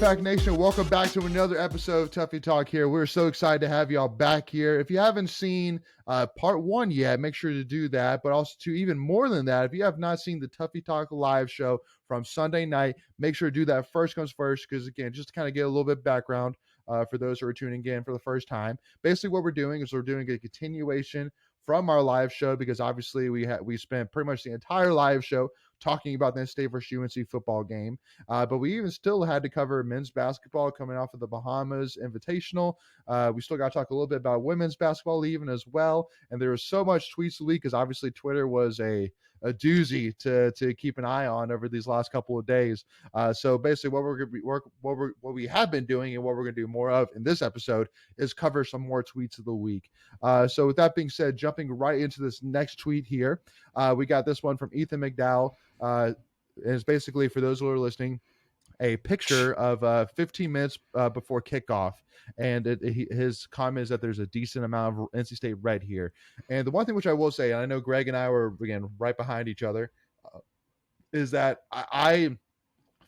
Talk Nation, welcome back to another episode of Tuffy Talk here. We're so excited to have y'all back here. If you haven't seen part one yet, make sure to do that. But also, to even more than that, if you have not seen the Tuffy Talk Live Show from Sunday night, make sure to do that first comes first. Because again, just to kind of get a little bit of background for those who are tuning in for the first time. Basically, what we're doing is we're doing a continuation from our live show, because obviously we spent pretty much the entire live show talking about the State versus UNC football game. But we even still had to cover men's basketball coming off of the Bahamas Invitational. We still got to talk a little bit about women's basketball even as well. And there was so much tweets a week, because obviously Twitter was a doozy to keep an eye on over these last couple of days. So basically what we have been doing and what we're going to do more of in this episode is cover some more tweets of the week. So with that being said, jumping right into this next tweet here, we got this one from Ethan McDowell. It's basically, for those who are listening, a picture of 15 minutes before kickoff, and his comment is that there's a decent amount of NC State red here. And the one thing which I will say, and I know Greg and I were, again, right behind each other, is that I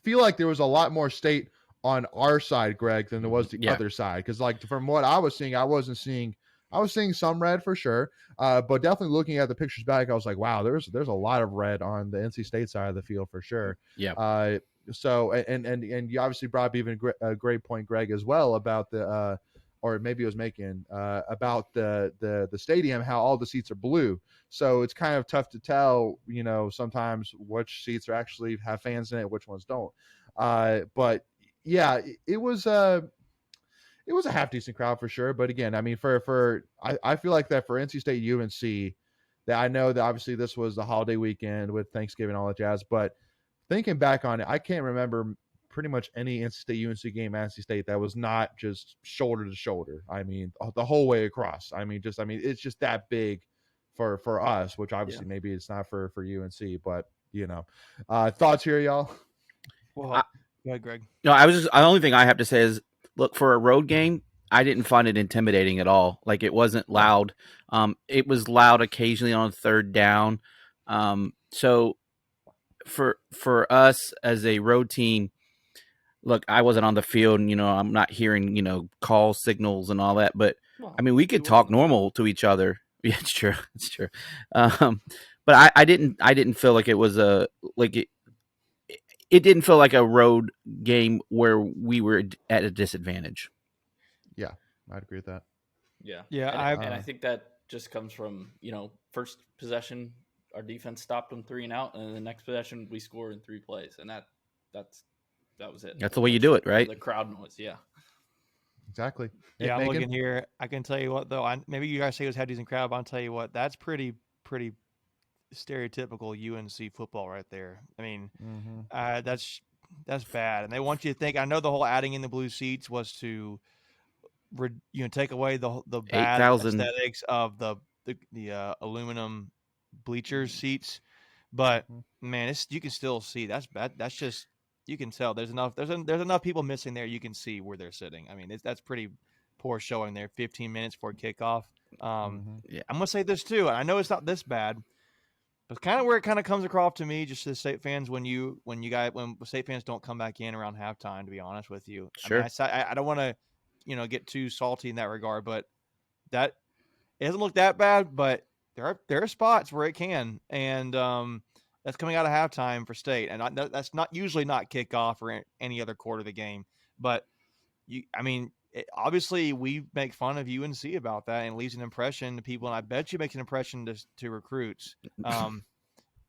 feel like there was a lot more State on our side, Greg, than there was the other side. Because like from what I was seeing, I was seeing some red for sure, but definitely looking at the pictures back, I was like, wow, there's a lot of red on the NC State side of the field for sure. Yeah. So and you obviously brought up even a great point, Greg, as well, about the or maybe it was making about the stadium, how all the seats are blue. So it's kind of tough to tell, sometimes which seats are actually have fans in it, which ones don't. But yeah, it was a half decent crowd for sure. But again, I mean, I feel like that for NC State UNC, that I know that obviously this was the holiday weekend with Thanksgiving, all that jazz, but thinking back on it, I can't remember pretty much any NC State UNC game at NC State that was not just shoulder to shoulder. I mean, the whole way across. I mean, it's just that big for us, which obviously maybe it's not for UNC, but thoughts here, y'all? Well, go ahead, Greg. No, the only thing I have to say is, look, for a road game, I didn't find it intimidating at all. Like, it wasn't loud. It was loud occasionally on third down. So for us as a road team, look, I wasn't on the field, and I'm not hearing call signals and all that. But I mean, we could talk normal to each other. Yeah, it's true. It's true. But I didn't feel like it was it didn't feel like a road game where we were at a disadvantage. Yeah, I'd agree with that. Yeah. And I think that just comes from, first possession, our defense stopped them 3 and out, and then the next possession we scored in 3 plays, and that was it. That's the way you do it, right? The crowd noise, yeah. Exactly. Yeah, I'm looking here. I can tell you what, though. Maybe you guys say it was had decent crowd, but I'll tell you what, that's pretty stereotypical UNC football right there. I mean, that's bad, and they want you to think. I know the whole adding in the blue seats was to, take away the bad aesthetics of the aluminum bleachers seats, but man, you can still see that's bad. That's just, you can tell there's enough people missing there. You can see where they're sitting. I mean, that's pretty poor showing there. 15 minutes before kickoff. I'm gonna say this too. I know it's not this bad, but kind of where it kind of comes across to me, just as State fans, when State fans don't come back in around halftime. To be honest with you, sure. I don't want to, get too salty in that regard, but that it doesn't look that bad. But there are spots where it can, and that's coming out of halftime for State, and that's not usually not kickoff or any other quarter of the game. But obviously we make fun of UNC about that, and it leaves an impression to people, and I bet you makes an impression to recruits.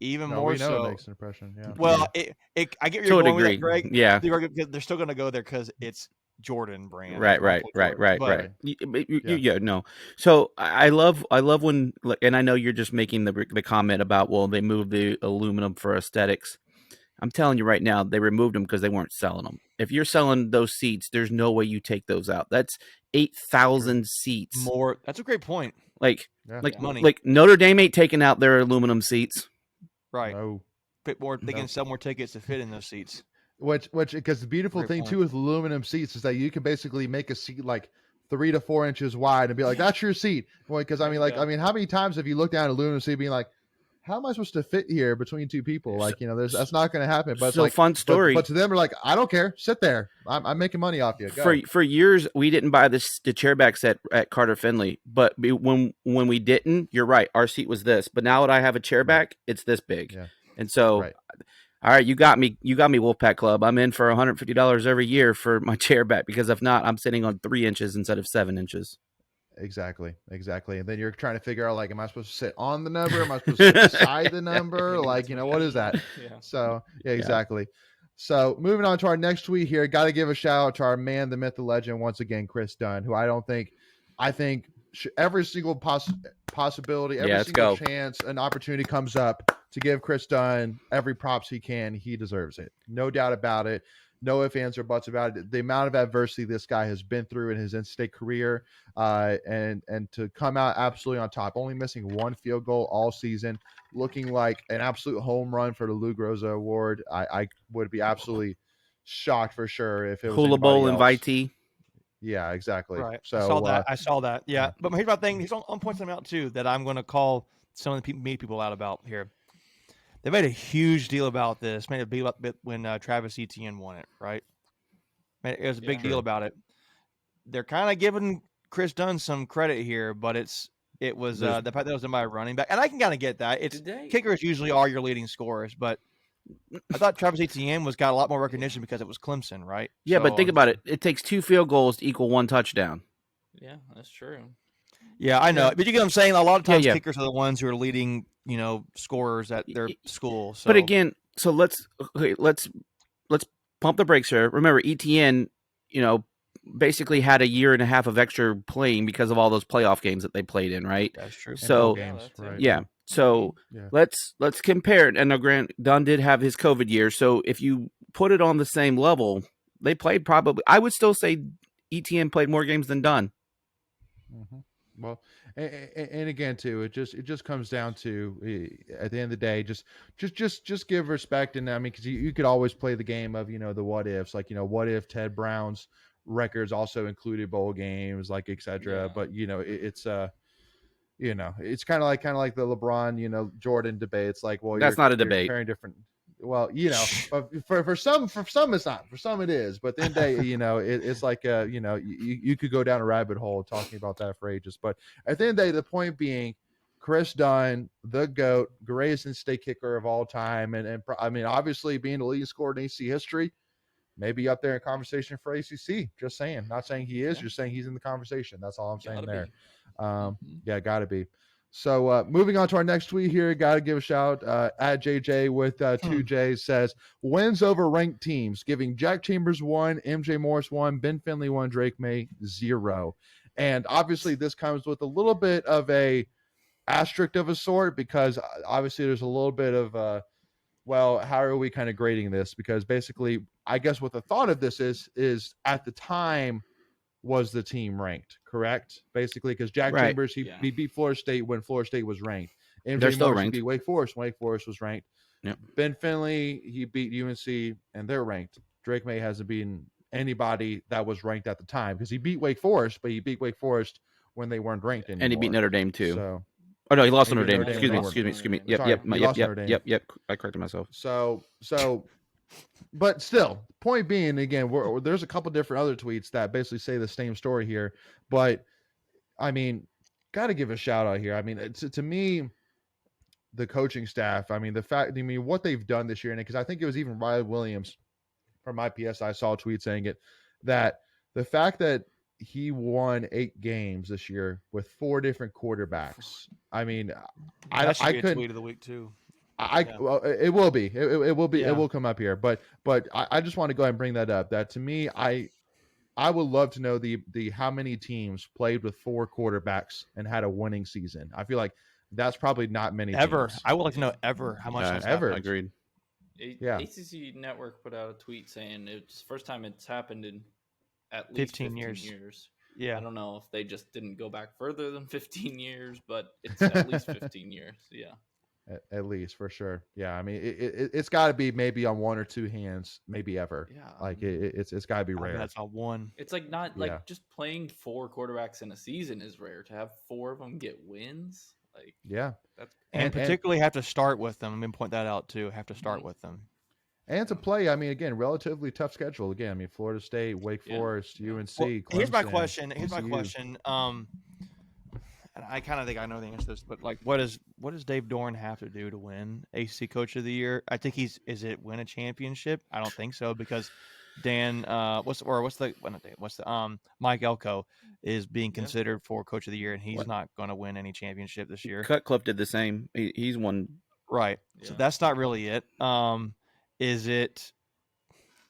Even more so, it makes an impression. Yeah. Well, I get where you're going with that, Greg. Yeah, they're still going to go there because it's Jordan brand. Right. Yeah, no. So I love when, and I know you're just making the comment about, well, they moved the aluminum for aesthetics. I'm telling you right now, they removed them because they weren't selling them. If you're selling those seats, there's no way you take those out. That's 8,000 seats. More. That's a great point. Like money. Like Notre Dame ain't taking out their aluminum seats. Right. No. Bit more. They can sell more tickets to fit in those seats. Which because the beautiful thing too with aluminum seats is that you can basically make a seat like 3 to 4 inches wide and be like, that's your seat. Because how many times have you looked down at an aluminum seat being like, how am I supposed to fit here between two people? Like, that's not going to happen. But so it's like, fun story. But to them, they're like, I don't care. Sit there. I'm making money off you. Go. For years, we didn't buy the chair back set at Carter Finley. But when we didn't, you're right. Our seat was this. But now that I have a chair back, it's this big. Yeah. And so, all right, you got me, Wolfpack Club. I'm in for $150 every year for my chair back, because if not, I'm sitting on 3 inches instead of 7 inches. Exactly. And then you're trying to figure out, like, am I supposed to sit on the number? Am I supposed to sit beside the number? Like, what is that? Yeah. So, exactly. So, moving on to our next tweet here, got to give a shout out to our man, the myth, the legend, once again, Chris Dunn, who I think every single possibility, every single chance an opportunity comes up to give Chris Dunn every props he can, he deserves it. No doubt about it. No ifs, ands, or buts about it. The amount of adversity this guy has been through in his in-state career, and to come out absolutely on top, only missing 1 field goal all season, looking like an absolute home run for the Lou Groza Award. I would be absolutely shocked for sure if it was Hula Bowl invitee. Yeah, exactly. Right. So I saw that. Yeah. But here's my thing. He's on point something out too that I'm going to call some of the people out about here. They made a huge deal about this. Made a big bit when Travis Etienne won it. Right. It was a big deal about it. They're kind of giving Chris Dunn some credit here, but it was the fact that it was in my running back, and I can kind of get that. Kickers usually are your leading scorers, but I thought Travis Etienne got a lot more recognition because it was Clemson, right? Yeah, but think about it. It takes 2 field goals to equal 1 touchdown. Yeah, that's true. Yeah, I know. But you get what I'm saying? A lot of times kickers are the ones who are leading, scorers at their school. So. But again, so let's pump the brakes here. Remember, Etienne, basically had a year and a half of extra playing because of all those playoff games that they played in, right? That's true. So let's compare it. And now, Grant Dunn did have his COVID year, so if you put it on the same level, they played probably. I would still say Etienne played more games than Dunn. Mm-hmm. Well, and again too, it just comes down to, at the end of the day, just give respect. And I mean, because you could always play the game of the what ifs, like what if Ted Brown's records also included bowl games, like etc. But it's it's kind of like the LeBron Jordan debate. It's like, well, that's not a debate. Comparing different. Well, but for some it's not. For some it is. But then it's like you could go down a rabbit hole talking about that for ages. But at the end of the day, the point being, Chris Dunn, the GOAT, greatest in-state kicker of all time, and I mean, obviously being the leading scorer in AC history, maybe up there in conversation for ACC. Just saying, not saying he is, just saying he's in the conversation. That's all I'm saying there. Yeah, gotta be. So moving on to our next tweet here, got to give a shout at JJ with 2 J's says, wins over ranked teams, giving Jack Chambers 1, MJ Morris 1, Ben Finley 1, Drake May 0. And obviously this comes with a little bit of a asterisk of a sort, because obviously there's a little bit of well, how are we kind of grading this? Because basically, I guess what the thought of this is at the time, was the team ranked, correct? Basically, because Jack Chambers, he beat Florida State when Florida State was ranked. MJ They're still Morris, ranked. He beat Wake Forest when Wake Forest was ranked. Yep. Ben Finley, he beat UNC, and they're ranked. Drake May hasn't beaten anybody that was ranked at the time, because he beat Wake Forest, but he beat Wake Forest when they weren't ranked anymore. And he beat Notre Dame too. So, oh no, he lost Notre Dame. Excuse me. Yep. I corrected myself. So. But still, point being, again, there's a couple different other tweets that basically say the same story here. But, I mean, got to give a shout out here. I mean, to me, the coaching staff, I mean, what they've done this year, and because I think it was even Riley Williams from IPS, I saw a tweet saying it, that the fact that he won 8 games this year with 4 different quarterbacks. I mean, I couldn't. Tweet of the week too. Well, it will be. It will be. Yeah. It will come up here. But I just want to go ahead and bring that up. That to me, I would love to know the how many teams played with 4 quarterbacks and had a winning season. I feel like that's probably not many ever. teams. I would like to know ever how much ever. Agreed. ACC Network put out a tweet saying it's the first time it's happened in at least 15 years. Yeah. I don't know if they just didn't go back further than 15 years, but it's at least 15 years. Yeah. At least, for sure. Yeah, I mean, it's got to be maybe on 1 or 2 hands, maybe ever. Yeah, like it's got to be rare. That's on one. It's like just playing 4 quarterbacks in a season is rare. To have 4 of them get wins, Like, Yeah. And particularly have to start with them. Let me point that out too. Have to start with them. And to play, I mean, again, relatively tough schedule. Again, I mean, Florida State, Wake Forest, UNC, Clemson. Here's my question. Here's my TCU. question. And I kind of think I know the answer to this, but like, what does Dave Doran have to do to win ACC Coach of the Year? I think is it win a championship? I don't think so, because Mike Elko is being considered for Coach of the Year, and he's not going to win any championship this year. Cutcliffe did the same. He's won. Right. Yeah. So that's not really it. Is it?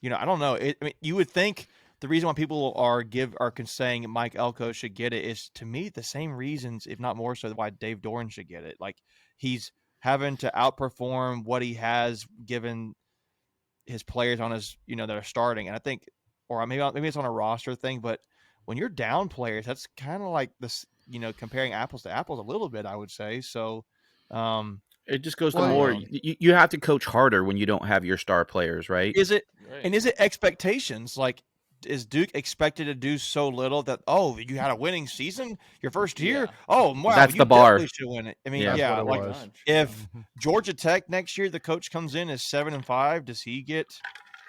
I don't know. I mean, you would think the reason why people are saying Mike Elko should get it is, to me, the same reasons, if not more so, why Dave Doran should get it. Like, he's having to outperform what he has given his players on his, that are starting. And I think, or maybe it's on a roster thing, but when you're down players, that's kind of like this, comparing apples to apples a little bit, I would say. So, it just goes to more. You have to coach harder when you don't have your star players, right? Is it expectations? Like, is Duke expected to do so little that you had a winning season your first year? Yeah. Oh, wow, that's the bar. Should win it. I mean, like if Georgia Tech next year the coach comes in as 7-5, does he get,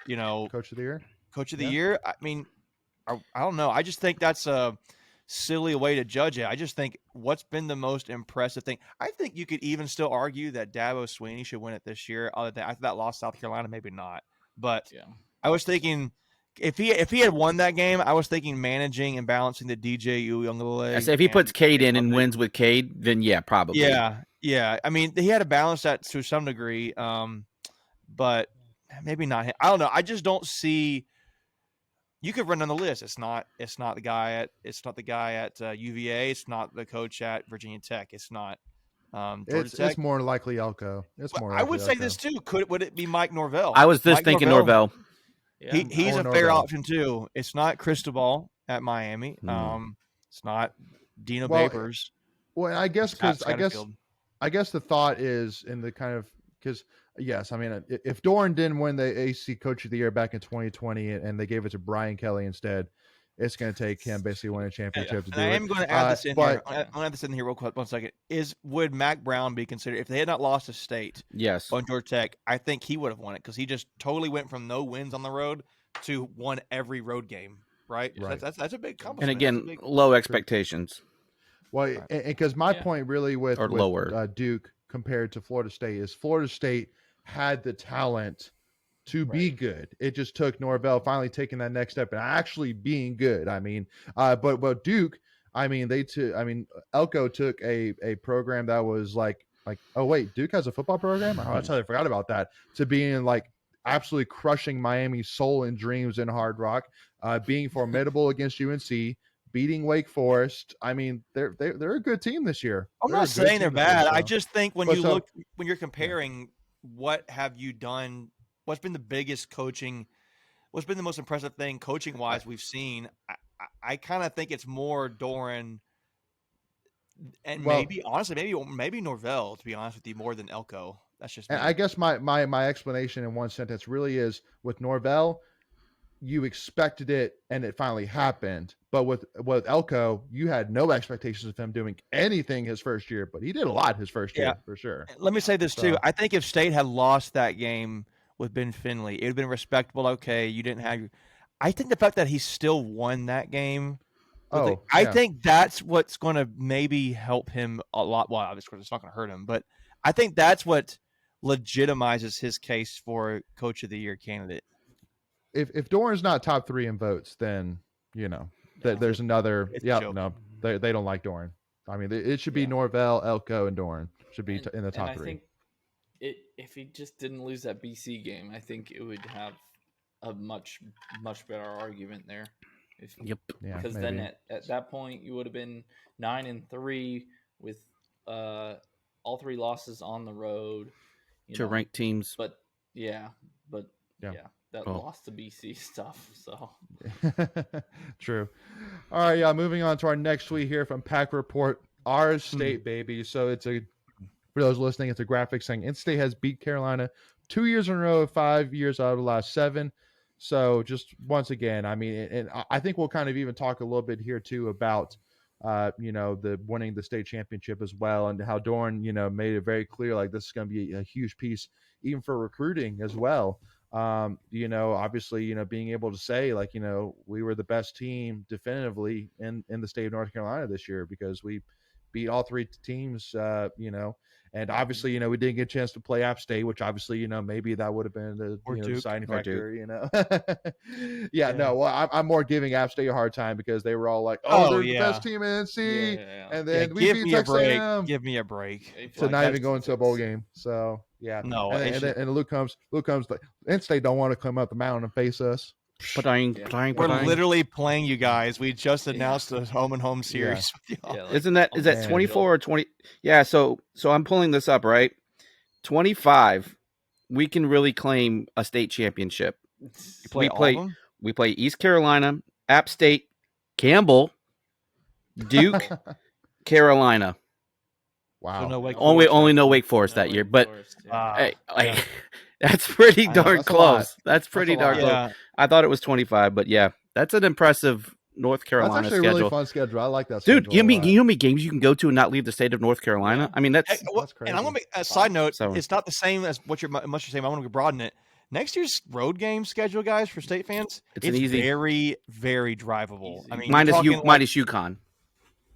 Coach of the Year? Coach of the Year? I mean, I don't know. I just think that's a silly way to judge it. I just think what's been the most impressive thing. I think you could even still argue that Dabo Swinney should win it this year. Other than after that lost South Carolina, maybe not. But I was thinking if he had won that game, I was thinking managing and balancing the DJ Uiagalelei. I say if he puts Cade in and wins with Cade, then probably. Yeah. I mean, he had to balance that to some degree, but maybe not him. I don't know. I just don't see. You could run on the list. It's not the guy at UVA. It's not the coach at Virginia Tech. It's not Georgia Tech. It's more likely Elko. I would say this too. Would it be Mike Norvell? I was just thinking Norvell. Yeah, he's a fair option too. It's not Cristobal at Miami. It's not Dino Babers. Well, I guess the thought is in the kind of because. Yes, I mean, if Doran didn't win the ACC Coach of the Year back in 2020 and they gave it to Brian Kelly instead, it's going to take him basically winning a championship to do it. I am going to add this in here. I'm going to add this in here real quick. 1 second. Would Mac Brown be considered, if they had not lost to State on Georgia Tech, I think he would have won it because he just totally went from no wins on the road to won every road game, right? So that's a big accomplishment. And again, low expectations. Well, because my point really with Duke compared to Florida State is Florida State had the talent to be good. It just took Norvell finally taking that next step and actually being good. I mean, but Duke, I mean, Elko took a program that was like, oh wait, Duke has a football program? Oh, I totally forgot about that. To being like absolutely crushing Miami's soul and dreams in Hard Rock, being formidable against UNC, beating Wake Forest. I mean, they're a good team this year. I'm not saying they're bad. I just think when you're comparing. What have you done? What's been the biggest coaching? What's been the most impressive thing coaching wise we've seen? I kind of think it's more Doran and maybe Norvell, to be honest with you, more than Elko. That's just me. I guess my explanation in one sentence really is with Norvell, you expected it and it finally happened. But with Elko, you had no expectations of him doing anything his first year, but he did a lot his first year for sure. Let me say this too. I think if State had lost that game with Ben Finley, it would have been respectable. Okay, you didn't have I think the fact that he still won that game, I think that's what's going to maybe help him a lot. Well, obviously it's not going to hurt him, but I think that's what legitimizes his case for Coach of the Year candidate. If Doran's not top 3 in votes, then there's another. They don't like Doran. I mean, it should be Norvell, Elko, and Doran should be in the top 3. I think if he just didn't lose that BC game, I think it would have a much better argument there. Because then at that point you would have been 9-3 with all 3 losses on the road to ranked teams. But that lost to BC stuff. So true. All right, yeah. Moving on to our next tweet here from Pack Report. Our state, baby. So for those listening, it's a graphic saying In-State has beat Carolina 2 years in a row, 5 years out of the last 7. So just once again, I mean, and I think we'll kind of even talk a little bit here too about the winning the state championship as well, and how Doran, made it very clear like this is going to be a huge piece even for recruiting as well. Obviously, being able to say like, we were the best team definitively in the state of North Carolina this year because we beat all three teams, and obviously, we didn't get a chance to play App State, which obviously, maybe that would have been the deciding factor, No, well, I'm more giving App State a hard time because they were all like, they're the best team in NC. Yeah. And then we give beat me a Texas break. A&M. Give me a break. So not even going to a bowl game. So, yeah. No. And Luke comes like, NC don't want to come up the mountain and face us. We're literally playing you guys. We just announced the home and home series. Yeah, is that 24 or 20? Yeah, so I'm pulling this up, right? 25, we can really claim a state championship. We play East Carolina, App State, Campbell, Duke, Carolina. Wow. So no Wake only no Wake Forest that year, but that's pretty darn close. That's pretty darn close. Yeah. I thought it was 25, but yeah, that's an impressive North Carolina that's actually schedule. A really fun schedule. I like that. Dude, you know how many games you can go to and not leave the state of North Carolina? I mean, that's crazy. And I'm gonna make a side note. So, it's not the same as what you're saying. I want to broaden it. Next year's road game schedule, guys, for state fans, it's easy, very, very drivable. Easy. I mean, minus UConn,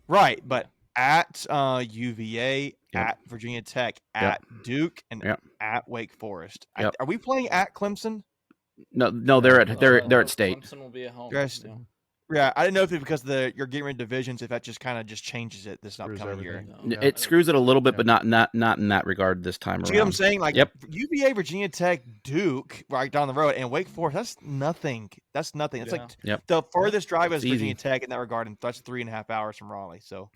right? But at UVA, at Virginia Tech, at Duke, and at Wake Forest. Are we playing at Clemson? No, they're at state. Clemson will be at home. Yeah, I didn't know if it's because you're getting rid of divisions, if that just kind of changes it this upcoming year. No. It screws it a little bit, but not in that regard this time around. See what I'm saying? Like UVA, Virginia Tech, Duke, right down the road, and Wake Forest. That's nothing. It's like the furthest drive is Virginia Tech in that regard, and that's 3.5 hours from Raleigh. So.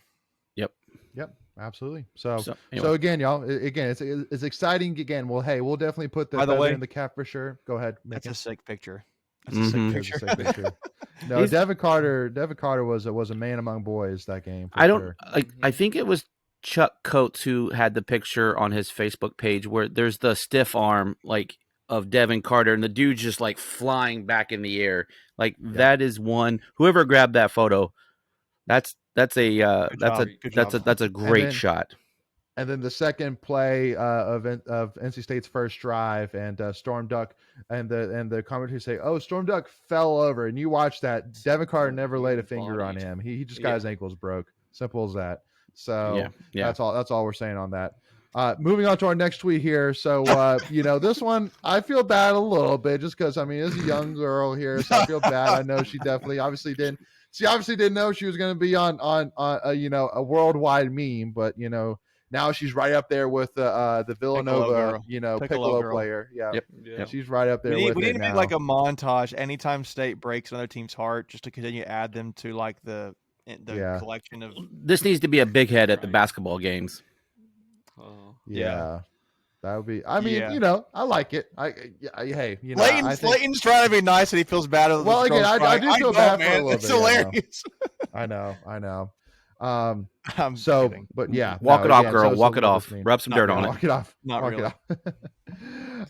Yep, absolutely. So again, y'all, it's exciting. Again, well, hey, we'll definitely put the feather in the cap for sure. Go ahead. That's a sick picture. That's a sick picture. No, Devin Carter was a man among boys that game. I think it was Chuck Coates who had the picture on his Facebook page where there's the stiff arm like of Devin Carter and the dude's just like flying back in the air. Like that is one. Whoever grabbed that photo, that's a great shot. And then the second play of NC State's first drive, and Storm Duck and the commentators say, "Oh, Storm Duck fell over," and you watch that. Devin Carter never laid a finger on him. He just got his ankles broke. Simple as that. So that's all we're saying on that. Moving on to our next tweet here. So this one I feel bad a little bit just because it's a young girl here, so I feel bad. I know she obviously didn't know she was going to be on a worldwide meme, but now she's right up there with the Villanova Piccolo player. Yeah. She's right up there. We need to make like a montage anytime State breaks another team's heart, just to continue to add them to like the collection of. This needs to be a big head at the basketball games. Yeah. That would be. I like it. Layton's trying to be nice, and he feels bad. Well, again, I do feel bad for a little bit. It's hilarious. I know. I'm so, kidding. But yeah, walk it off, girl. Walk it off. Rub some dirt on it. Walk it off. Not really.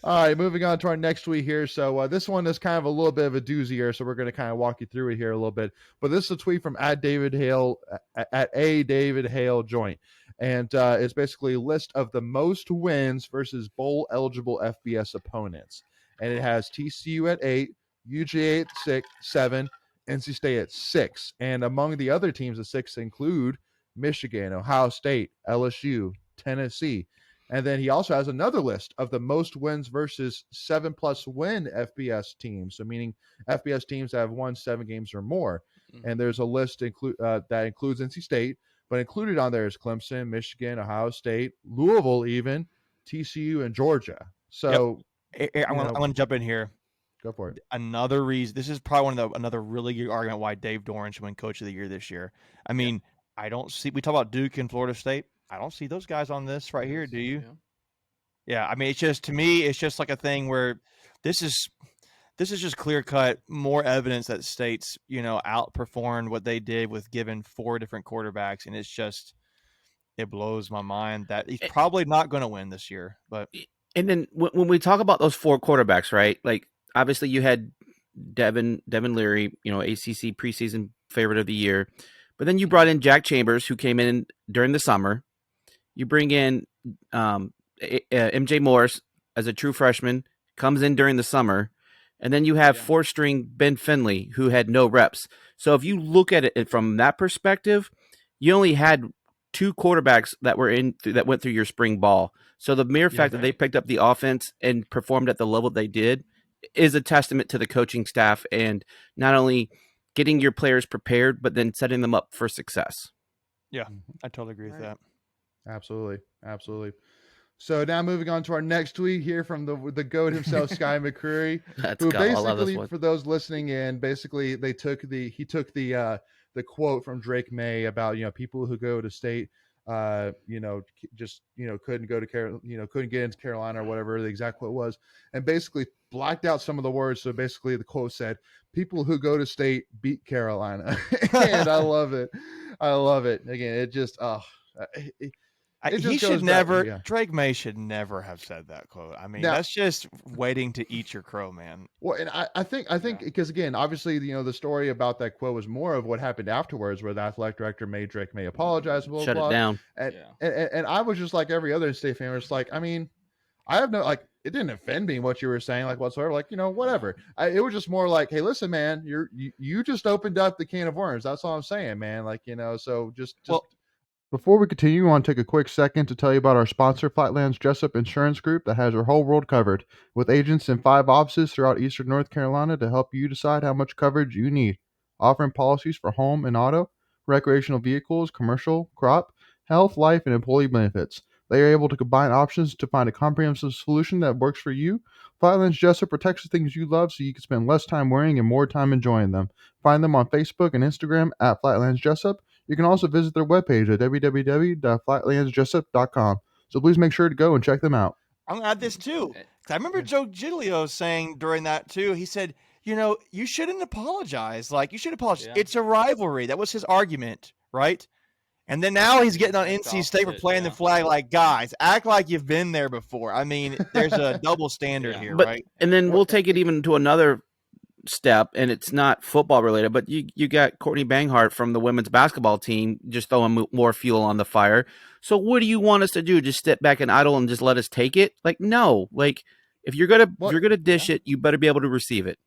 All right, moving on to our next tweet here. So this one is kind of a little bit of a doozy here, so we're going to kind of walk you through it here a little bit. But this is a tweet from @David Hale David Hale Joint. And it's basically a list of the most wins versus bowl eligible FBS opponents. And it has TCU at 8, UGA at 6, 7, NC State at 6. And among the other teams at 6 include Michigan, Ohio State, LSU, Tennessee. And then he also has another list of the most wins versus 7+ win FBS teams. So meaning FBS teams that have won 7 games or more. Mm-hmm. And there's a list that includes NC State. But included on there is Clemson, Michigan, Ohio State, Louisville, even TCU, and Georgia. So I want to jump in here. Go for it. Another reason. This is probably another really good argument why Dave Doran should win Coach of the Year this year. I mean, I don't see. We talk about Duke and Florida State. I don't see those guys on this right here. Do you? Yeah. I mean, it's just, to me, it's just like a thing where this is just clear-cut, more evidence that State's, outperformed what they did with giving 4 different quarterbacks, and it blows my mind that he's probably not going to win this year. But and then when we talk about those 4 quarterbacks, right? Like obviously you had Devin Leary, ACC preseason favorite of the year, But then you brought in Jack Chambers, who came in during the summer. You bring in MJ Morris as a true freshman, comes in during the summer. And then you have four-string Ben Finley, who had no reps. So if you look at it from that perspective, you only had 2 quarterbacks that went through your spring ball. So the mere fact that they picked up the offense and performed at the level they did is a testament to the coaching staff and not only getting your players prepared, but then setting them up for success. Yeah, I totally agree with that. Absolutely. So now moving on to our next tweet here from the GOAT himself, Sky McCreary, who basically, for those listening in, basically he took the quote from Drake May about, people who go to state, couldn't go to couldn't get into Carolina or whatever the exact quote was, and basically blacked out some of the words. So basically the quote said, "People who go to state beat Carolina." And I love it. Again, it just, he should never. Drake May should never have said that quote. I mean, that's just waiting to eat your crow, man. Well, and I think because again, obviously, the story about that quote was more of what happened afterwards, where the athletic director made Drake May apologize, blah, shut blah, it down, and I was just like every other state fan, was like, I mean, I have no, like, it didn't offend me what you were saying, like whatsoever, like, whatever. It was just more like, hey, listen, man, you just opened up the can of worms. That's all I'm saying, man. Like, so just. Before we continue, we want to take a quick second to tell you about our sponsor, Flatlands Jessup Insurance Group, that has your whole world covered, with agents in 5 offices throughout eastern North Carolina to help you decide how much coverage you need. Offering policies for home and auto, recreational vehicles, commercial, crop, health, life, and employee benefits. They are able to combine options to find a comprehensive solution that works for you. Flatlands Jessup protects the things you love so you can spend less time worrying and more time enjoying them. Find them on Facebook and Instagram at Flatlands Jessup. You can also visit their webpage at www.flatlandsjessup.com. So please make sure to go and check them out. I'm going to add this too. I remember Joe Giglio saying during that too, he said, you shouldn't apologize. Like, you should apologize. Yeah. It's a rivalry. That was his argument, right? And then now he's getting on NC State for playing the flag. Like, guys, act like you've been there before. I mean, there's a double standard here, right? And then we'll take it even to another step, and it's not football related, but you got Courtney Banghart from the women's basketball team just throwing more fuel on the fire. So what do you want us to do? Just sit back and idle and just let us take it? Like, no. Like, if you're gonna dish it, you better be able to receive it.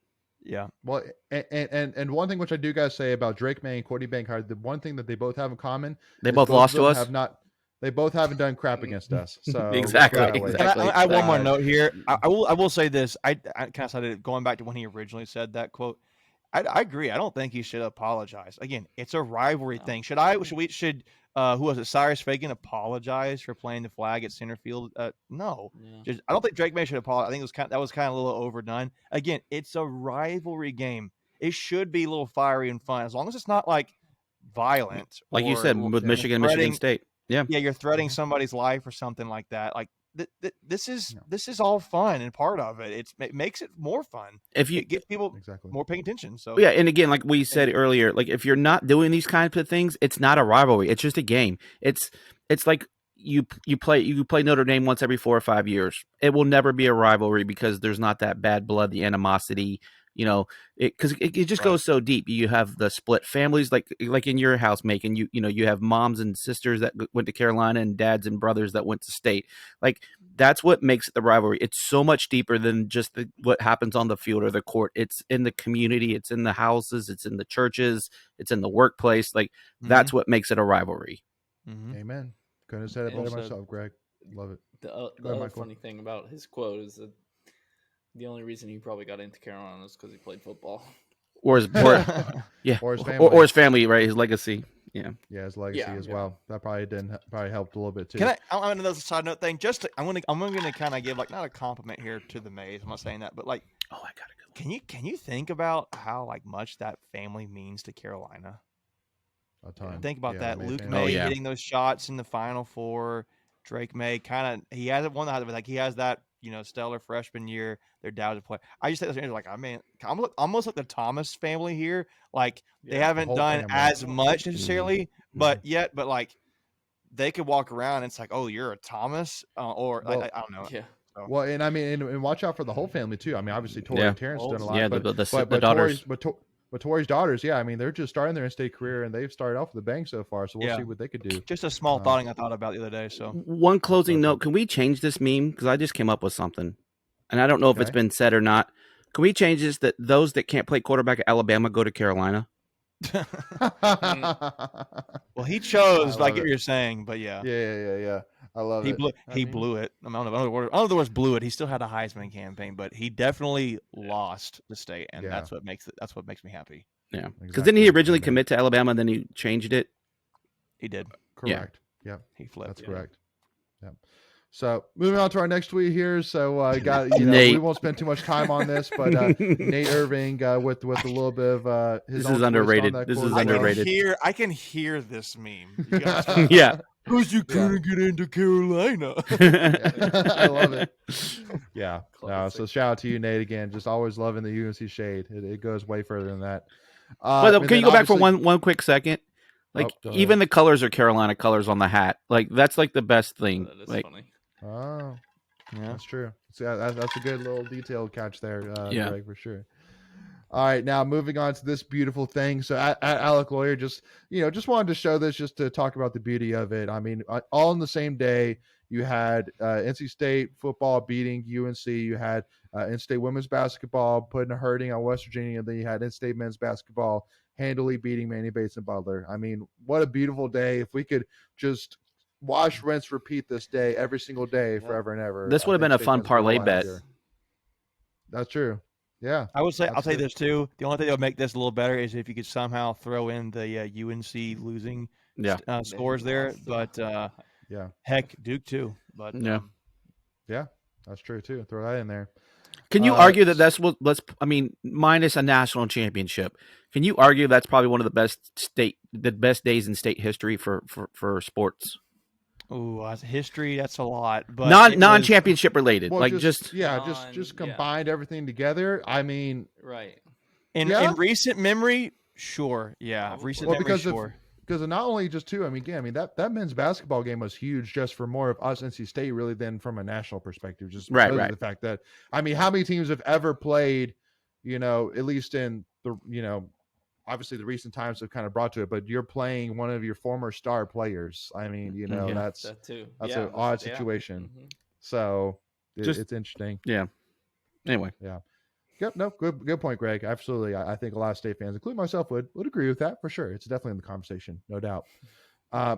Yeah. Well, and one thing which I do gotta say about Drake May and Courtney Banghart, the one thing that they both have in common, they both lost to us. They both haven't done crap against us. So exactly. I have one more note here. I will say this. I kind of said it going back to when he originally said that quote. I agree. I don't think he should apologize. Again, it's a rivalry thing. Should who was it? Cyrus Fagan apologize for playing the flag at center field? No. Yeah. I don't think Drake May should apologize. I think that was kind of a little overdone. Again, it's a rivalry game. It should be a little fiery and fun, as long as it's not like violent. Like you said with Michigan State. Yeah, you're threatening somebody's life or something like that. Like this is all fun and part of it. It makes it more fun if you get people more paying attention. So yeah, and again, like we said earlier, like if you're not doing these kinds of things, it's not a rivalry. It's just a game. It's like you play Notre Dame once every 4 or 5 years. It will never be a rivalry because there's not that bad blood, the animosity. Because it just goes so deep. You have the split families, like in your house, Macon. You have moms and sisters that went to Carolina and dads and brothers that went to state. Like, that's what makes it the rivalry. It's so much deeper than just what happens on the field or the court. It's in the community. It's in the houses. It's in the churches. It's in the workplace. Like, that's what makes it a rivalry. Mm-hmm. Amen. Couldn't have said it better myself, Greg. Love it. The other funny thing about his quote is that the only reason he probably got into Carolina is because he played football, or his family, right? His legacy, yeah, his legacy as well. That probably helped a little bit too. I'm another side note thing. I'm gonna kind of give, like, not a compliment here to the Mays. I'm not saying that, but like, I gotta go. Can you think about how like much that family means to Carolina? A ton. Think about that. Luke May hitting those shots in the Final Four. Drake May he hasn't won that, but like he has that. Stellar freshman year, their dad was a player. I just think that's like, I mean, almost like the Thomas family here. Like, they haven't done as much necessarily, but like they could walk around and it's like, oh, you're a Thomas, or I don't know. Yeah. So. Well, and I mean, and watch out for the whole family too. I mean, obviously Tori and Terrence done a lot. Yeah, but the daughters. But But Tori's daughters, yeah, I mean, they're just starting their in-state career, and they've started off with a bang so far. So we'll see what they could do. Just a small thing I thought about the other day. So one closing note: can we change this meme? Because I just came up with something, and I don't know if it's been said or not. Can we change this that those that can't play quarterback at Alabama go to Carolina? Well, he chose like you're saying, but yeah. I love it. He blew it. I don't know the words blew it. He still had a Heisman campaign, but he definitely lost the state, and that's what makes me happy. Yeah, because didn't he originally commit to Alabama, and then he changed it? He did. Correct. Yeah. He flipped. That's correct. Yeah. So moving on to our next tweet here. So we won't spend too much time on this, but Nate Irving with a little bit of his. This is underrated. This is underrated. I can hear this meme. Yeah. Because you couldn't get into Carolina. I love it. Yeah. So shout out to you, Nate, again. Just always loving the UNC shade. It goes way further than that. But can you go back for one quick second? Like even the colors are Carolina colors on the hat. Like that's like the best thing. That is like, funny. Oh, yeah, that's true. So, that's a good little detailed catch there, Greg, for sure. All right, now moving on to this beautiful thing. So at Alec Lawyer, just wanted to show this just to talk about the beauty of it. I mean, all in the same day, you had NC State football beating UNC. You had NC State women's basketball putting a hurting on West Virginia. And then you had NC State men's basketball handily beating Manny Bates and Butler. I mean, what a beautiful day. If we could just wash, rinse, repeat this day every single day forever and ever. This would have been a fun parlay bet. That's true. Yeah. I would say, I'll tell you this too. The only thing that would make this a little better is if you could somehow throw in the UNC losing scores there. But heck, Duke too. But yeah, that's true too. Throw that in there. Can you argue that that's what? Minus a national championship. Can you argue that's probably one of the best days in state history for sports? Oh, history, that's a lot. But non-championship related. Well, like just combined everything together. I mean, right. In recent memory, sure. Yeah. Recent memory, sure. Because not only just two, I mean, that men's basketball game was huge just for more of us NC State really than from a national perspective. Just because of the fact that, I mean, how many teams have ever played, at least in the, obviously the recent times have kind of brought to it, but you're playing one of your former star players. I mean, that's an odd situation. Mm-hmm. So it's interesting. Yeah. Anyway. Yeah. Yep. No, good point, Greg. Absolutely. I think a lot of State fans, including myself, would agree with that for sure. It's definitely in the conversation, no doubt.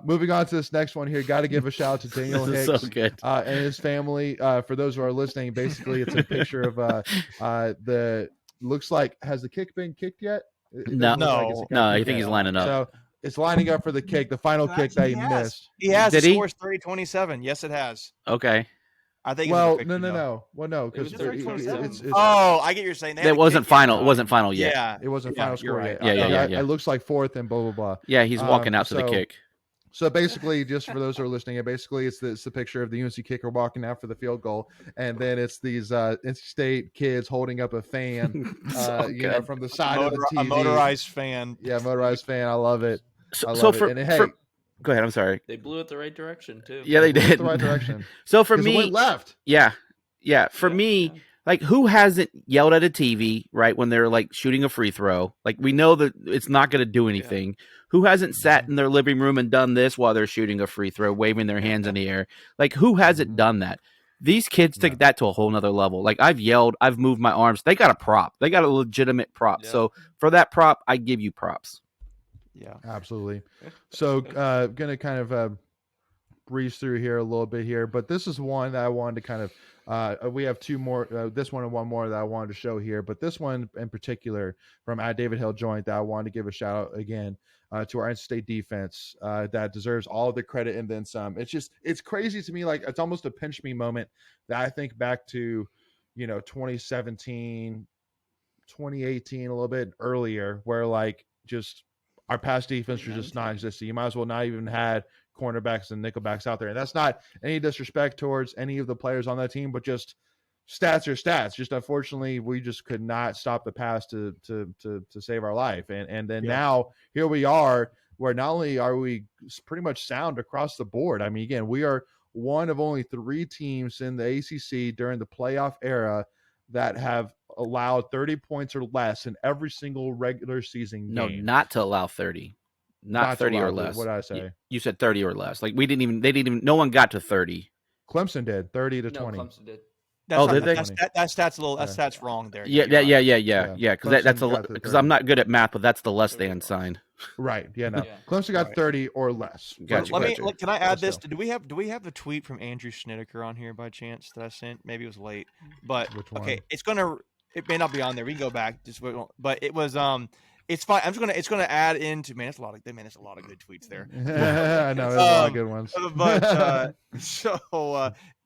Moving on to this next one here, got to give a shout out to Daniel Hicks and his family. For those who are listening, basically it's a picture of looks like, has the kick been kicked yet? No, I think he's lining up. So it's lining up for the kick, the final kick that he missed. He has. Did he? Scores 327. Yes, it has. Okay. I think. No. Well, no, because it's. Oh, I get what you're saying. It wasn't final. It wasn't final yet. Yeah, it wasn't final score yet. Yeah. It looks like fourth and blah blah blah. Yeah, he's walking out to the kick. So basically, just for those who are listening, it's the picture of the UNC kicker walking out for the field goal, and then it's these NC State kids holding up a fan, from the side of the TV. A motorized fan. Yeah, motorized fan. I love it. Go ahead. I'm sorry. They blew it the right direction too. Yeah, they did. The right direction. So for me, it went left. Yeah. For me, like, who hasn't yelled at a TV right when they're like shooting a free throw? Like, we know that it's not going to do anything. Yeah. Who hasn't sat in their living room and done this while they're shooting a free throw, waving their hands in the air? Like, who hasn't done that? These kids take that to a whole nother level. Like, I've yelled, I've moved my arms. They got a prop. They got a legitimate prop. Yeah. So for that prop, I give you props. Yeah, absolutely. So going to kind of breeze through here a little bit here, but this is one that I wanted to kind of we have two more, this one and one more that I wanted to show here, but this one in particular from David Hill Joint that I wanted to give a shout out again to our NC State defense that deserves all of the credit and then some. It's crazy to me. Like, it's almost a pinch me moment that I think back to, 2017, 2018, a little bit earlier, where like just our pass defense was just non-existent. You might as well not even had cornerbacks and nickelbacks out there. And that's not any disrespect towards any of the players on that team, but just stats are stats. Just unfortunately, we just could not stop the pass to save our life. And then now here we are, where not only are we pretty much sound across the board. I mean, again, we are one of only 3 teams in the ACC during the playoff era that have allowed 30 points or less in every single regular season game. No, not to allow 30. Not 30 or less. What did I say? You said 30 or less. Like no one got to 30. Clemson did 30 to 20. Clemson did. Did they? That stat's wrong there. Yeah. Because I'm not good at math, but that's the less than sign. Right. Yeah. No. Clemson got 30 or less. Gotcha. Can I add this? Do we have the tweet from Andrew Schnittker on here by chance that I sent? Maybe it was late, but okay, it may not be on there. We can go back. But it was It's fine. It's gonna add into there's a lot of good tweets there. I know, there's a lot of good ones. But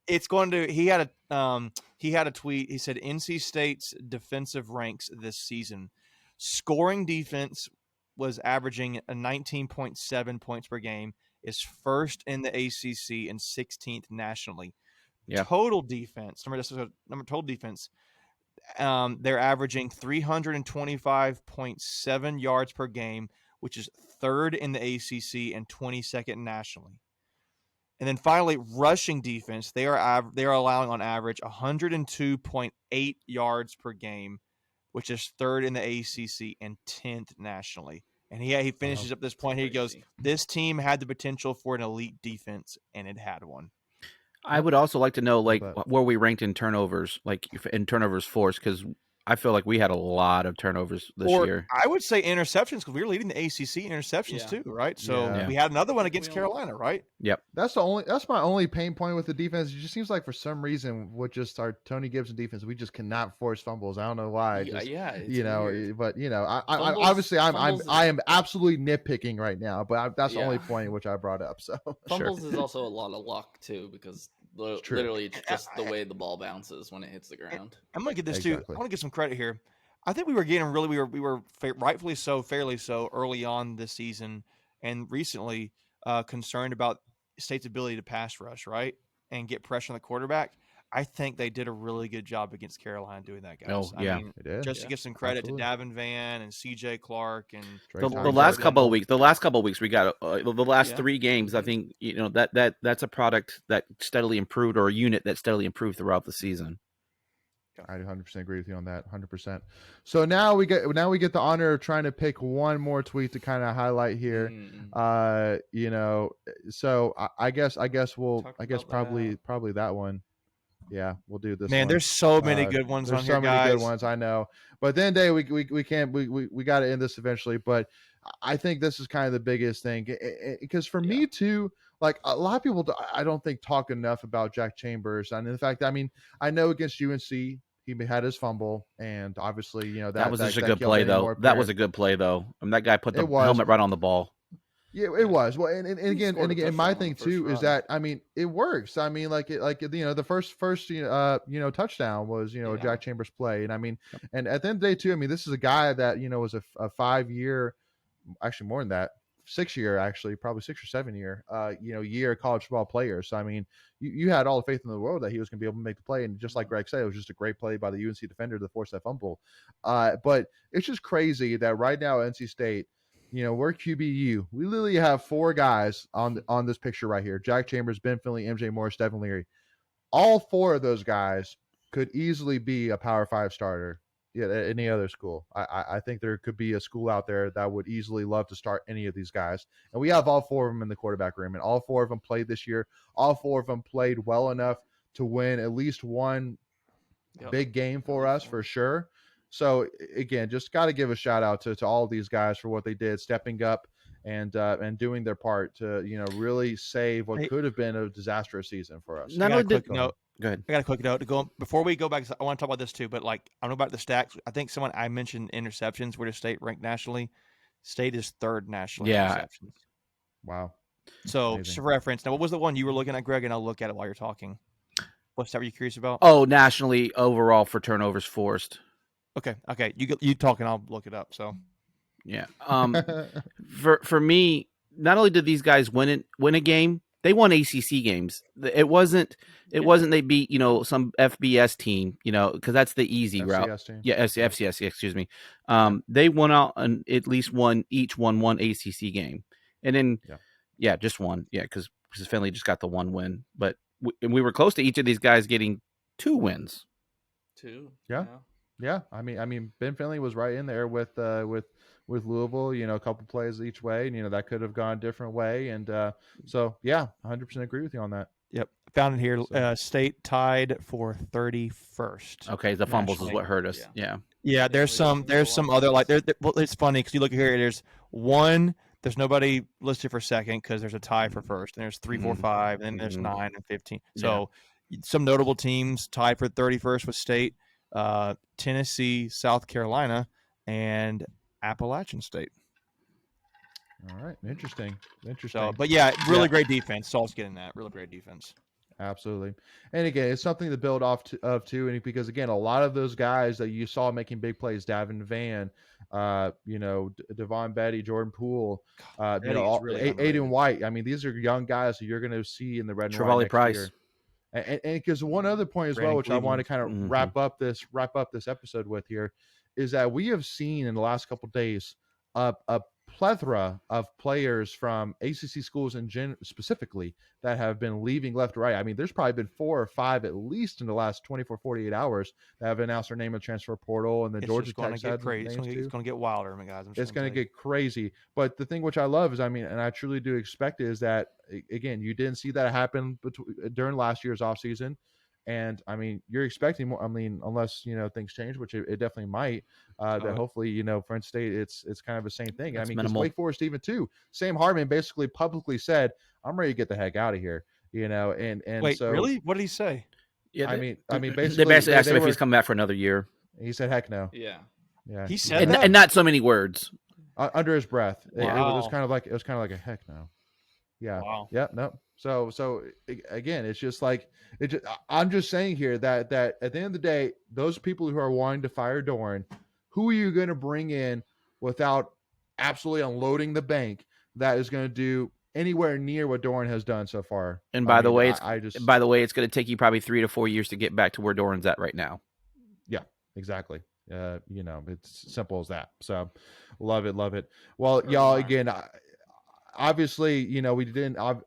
it's going to. He had a tweet. He said NC State's defensive ranks this season, scoring defense was averaging a 19.7 points per game, is first in the ACC and 16th nationally. Yeah. Total defense. Total defense. They're averaging 325.7 yards per game, which is third in the ACC and 22nd nationally. And then finally, rushing defense, they are allowing on average 102.8 yards per game, which is third in the ACC and 10th nationally. And he finishes up this point here. He goes, this team had the potential for an elite defense, and it had one. I would also like to know, where we ranked in turnovers, in turnovers forced, because I feel like we had a lot of turnovers this year. I would say interceptions, because we were leading the ACC in interceptions too, right? So we had another one against Carolina, right? Yep. That's my only pain point with the defense. It just seems like for some reason with just our Tony Gibson defense, we just cannot force fumbles. I don't know why. Weird. But I am absolutely nitpicking right now. But that's the only point which I brought up. So fumbles is also a lot of luck too, because literally it's just the way the ball bounces when it hits the ground. I'm gonna get this too. I want to get some credit here. I think we were getting rightfully so, fairly so early on this season and recently concerned about State's ability to pass rush, right, and get pressure on the quarterback. I think they did a really good job against Carolina doing that, guys. Just to give some credit to Davin Van and C.J. Clark and the last couple of weeks. The last couple of weeks we got the last 3 games. I think that's a product that steadily improved, or a unit that steadily improved throughout the season. I 100% agree with you on that. 100%. So now we get the honor of trying to pick one more tweet to kind of highlight here. So I guess probably that one. Yeah, we'll do this. Man, there's so many good ones on here, guys. There's so many good ones, I know. But then, Dave, we can't. We got to end this eventually. But I think this is kind of the biggest thing, because for me too, like a lot of people, I don't think talk enough about Jack Chambers. And in fact, I know against UNC, he had his fumble, and obviously, that was just a good play, though. That was a good play, though. I mean, that guy put the helmet right on the ball. Yeah, it was. Well, and again, my thing too is that it works. The first touchdown was Jack Chambers play, and and at the end of the day too, this is a guy that was a 5-year, actually more than that, 6-year, actually probably 6 or 7 year, year college football player. So you had all the faith in the world that he was going to be able to make the play, and just like Greg said, it was just a great play by the UNC defender to force that fumble. But it's just crazy that right now at NC State, we're QBU. We literally have 4 guys on this picture right here: Jack Chambers, Ben Finley, MJ Morris, Devin Leary. All 4 of those guys could easily be a Power 5 starter at any other school. I think there could be a school out there that would easily love to start any of these guys. And we have all 4 of them in the quarterback room, and all 4 of them played this year. All 4 of them played well enough to win at least one big game for us, for sure. So again, just got to give a shout out to all of these guys for what they did, stepping up and doing their part to really save what could have been a disastrous season for us. Go ahead. I got a quick note to go before we go back. I want to talk about this too, but I don't know about the stacks. I think I mentioned interceptions. Where does State rank nationally? State is 3rd nationally. In interceptions. Wow. So just a reference. Now, what was the one you were looking at, Greg? And I'll look at it while you're talking. What's that? Were you curious about? Oh, nationally overall for turnovers forced. Okay. You talk and I'll look it up. So, yeah. For me, not only did these guys win a game, they won ACC games. It wasn't they beat some FBS team, because that's the easy FCS route. Team. Yeah, FCS. Excuse me. They won out and at least each won one ACC game, and then just one. Yeah, because Finley just got the 1 win, but we were close to each of these guys getting 2 wins. 2. Yeah. Yeah, I mean, Ben Finley was right in there with Louisville. You know, a couple plays each way, and that could have gone a different way. And so, yeah, 100% agree with you on that. Yep, found it here. So, State tied for 31st. Okay, the fumbles is what hurt us. Yeah. There's some other like well, it's funny because you look here. There's one. There's nobody listed for second because there's a tie for first, and there's 3, 4, 5, and then there's 9 and 15. So some notable teams tied for 31st with State, Tennessee, South Carolina, and Appalachian State. All right, interesting. So, but yeah, really great defense. Salt's getting that. Really great defense. Absolutely. And again, it's something to build off of too. And because again, a lot of those guys that you saw making big plays, Davin Van, Devon Betty, Jordan Poole, really Aiden White. I mean, these are young guys that you're going to see in the red and white next Price. year. And because one other point as well, which I want to kind of wrap up this episode with here, is that we have seen in the last couple of days a plethora of players from ACC schools specifically that have been leaving left to right. I mean, there's probably been 4 or 5 at least in the last 24, 48 hours that have announced their name in the transfer portal, and the Georgia Tech had crazy. It's going to get wilder, guys. It's going to get crazy. But the thing which I love is, I mean, and I truly do expect it, is that, again, you didn't see that happen during last year's offseason. And I mean, you're expecting more. I mean, unless things change, which it definitely might. That hopefully, French State, it's kind of the same thing. I mean, because Wake Forest even too. Sam Hartman basically publicly said, "I'm ready to get the heck out of here." And wait, so really, what did he say? Yeah, I mean, basically, they basically asked him if he's coming back for another year. He said, "Heck no." Yeah. He said that? And not so many words under his breath. Wow. It was kind of like a heck no. Yeah. Wow. Yeah. No. So again, it's just like I'm just saying here that at the end of the day, those people who are wanting to fire Doran, who are you going to bring in without absolutely unloading the bank that is going to do anywhere near what Doran has done so far? And by the way, it's going to take you probably 3 to 4 years to get back to where Doran's at right now. Yeah. Exactly. It's simple as that. So love it. Well, y'all, again, obviously, we didn't have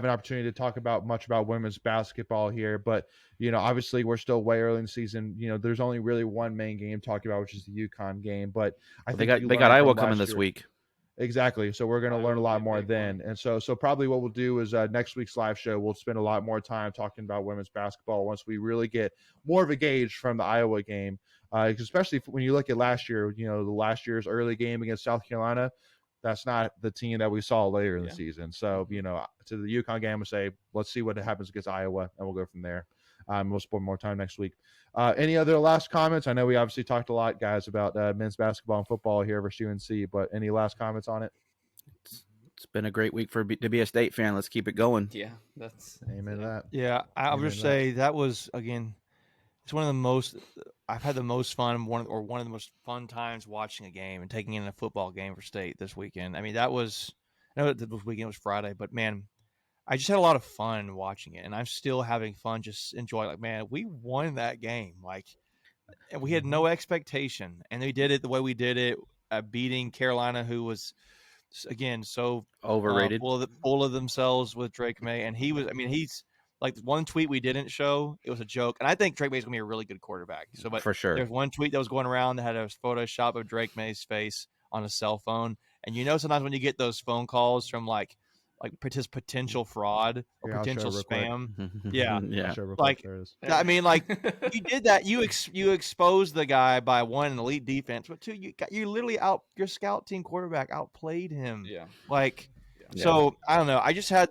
an opportunity to talk much about women's basketball here, but obviously we're still way early in the season. There's only really one main game talking about, which is the UConn game. But I think they got Iowa coming this week. Exactly. So we're going to learn a lot more then. And so probably what we'll do is next week's live show, we'll spend a lot more time talking about women's basketball once we really get more of a gauge from the Iowa game. Especially when you look at last year, the last year's early game against South Carolina, that's not the team that we saw later in the season. So, to the UConn game, we'll say, let's see what happens against Iowa, and we'll go from there. We'll spend more time next week. Any other last comments? I know we obviously talked a lot, guys, about men's basketball and football here versus UNC, but any last comments on it? It's been a great week to be a State fan. Let's keep it going. Yeah, that's amen to that. Yeah, I'll just say that was, again, it's one of the most – I've had the most fun, one of the most fun times watching a game and taking in a football game for State this weekend. I mean, I know that this weekend was Friday, but man, I just had a lot of fun watching it, and I'm still having fun just enjoying. Like, man, we won that game, and we had no expectation, and they did it the way we did it, beating Carolina, who was again so overrated, full of themselves with Drake May, and he was. I mean, he's. Like one tweet we didn't show, it was a joke. And I think Drake May's going to be a really good quarterback. But for sure. There's one tweet that was going around that had a Photoshop of Drake May's face on a cell phone. And sometimes when you get those phone calls from like potential fraud or potential spam. Yeah. Yeah. I mean, you did that. You exposed the guy by one, an elite defense, but two, you literally your scout team quarterback outplayed him. Yeah. So I don't know. I just had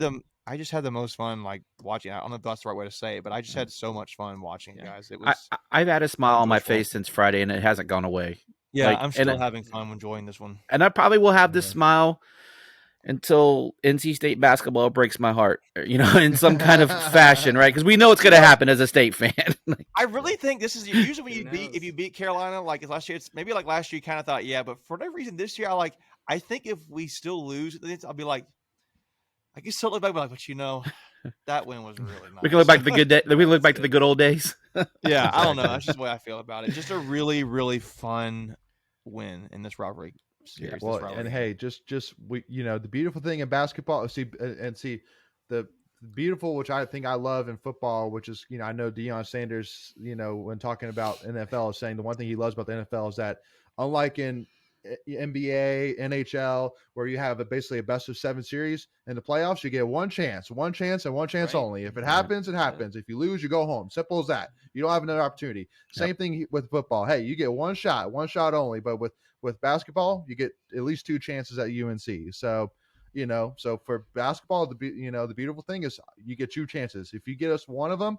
the most fun watching. I don't know if that's the right way to say it, but I just had so much fun watching it, guys. It was. I've had a smile on my face since Friday, and it hasn't gone away. Yeah, I'm still having fun enjoying this one. And I probably will have this smile until NC State basketball breaks my heart, in some kind of fashion, right? Because we know it's going to happen as a State fan. I really think this is usually when if you beat Carolina last year. It's maybe last year you kind of thought, yeah, but for whatever reason this year I think if we still lose, I'll be like. I can still look back, but that win was really nice. We can look back to the good day. We can look back to the good old days. Yeah, I don't know. That's just the way I feel about it. Just a really, really fun win in this rivalry series. Yeah, well, and hey, just we, the beautiful thing in basketball. See, the beautiful, which I think I love in football, which is, I know Deion Sanders, when talking about NFL, is saying the one thing he loves about the NFL is that unlike in NBA, NHL, where you have basically a best of 7 series in the playoffs, you get one chance and one chance only. If it happens, it happens. If you lose, you go home. Simple as that. You don't have another opportunity. Same thing with football. Hey, you get one shot only. But with basketball, you get at least 2 chances at UNC. So, so for basketball, the beautiful thing is you get 2 chances. If you get us one of them,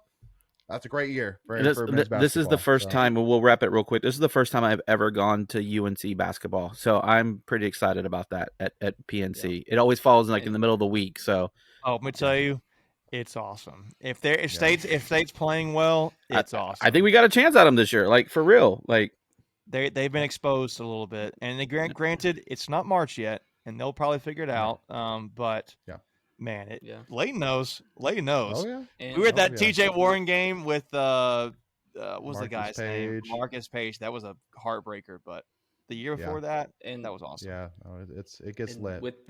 that's a great year for men's basketball. This is the first time, and we'll wrap it real quick. This is the first time I've ever gone to UNC basketball, so I'm pretty excited about that at PNC. Yeah. It always falls in the middle of the week. So, let me tell you, it's awesome. If State's playing well, it's awesome. I think we got a chance at them this year, for real. They've been exposed a little bit, and granted, it's not March yet, and they'll probably figure it out. But man, Layton knows. Oh, yeah. And we were at that TJ Warren game with what was the guy's name? Marcus Page. That was a heartbreaker. But the year before that, and that was awesome. Yeah, it gets lit. With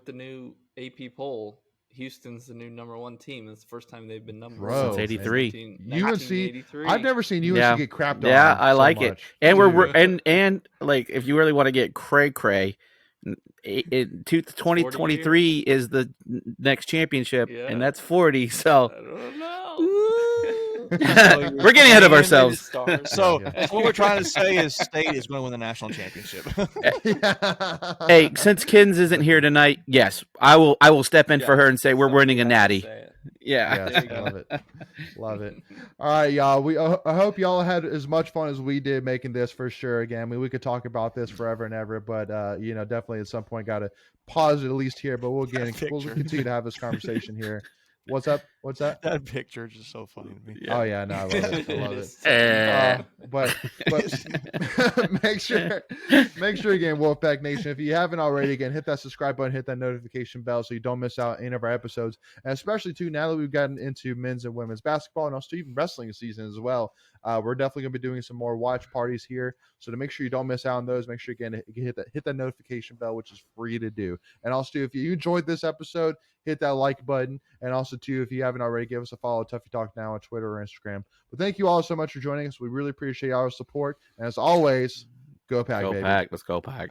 the new AP poll, Houston's the new #1 team. It's the first time they've been number since '83. UNC. I've never seen UNC get crapped on. Yeah, I like it. And we're and if you really want to get cray. 2023 is the next championship, and that's 40. So I don't know. We're getting ahead of ourselves. So what we're trying to say is State is going to win the national championship. Hey, since Kins isn't here tonight, yes, I will step in for her and say we're winning a natty. Yeah, yes, love it. All right, y'all. I hope y'all had as much fun as we did making this for sure. Again, we could talk about this forever and ever, but definitely at some point got to pause it at least here. But we'll continue to have this conversation here. What's up? What's that? That picture is just so funny to me. Yeah. Oh yeah, no, I love it. But make sure again, Wolfpack Nation, if you haven't already, again, hit that subscribe button, hit that notification bell so you don't miss out any of our episodes. And especially too, now that we've gotten into men's and women's basketball and also even wrestling season as well, we're definitely going to be doing some more watch parties here. So to make sure you don't miss out on those, make sure again you hit that notification bell, which is free to do. And also, if you enjoyed this episode, hit that like button. And also, too, if you haven't already, give us a follow, Tuffy Talk Now on Twitter or Instagram. But thank you all so much for joining us. We really appreciate y'all's support. And as always, go Pack, baby. Go Pack. Let's go Pack.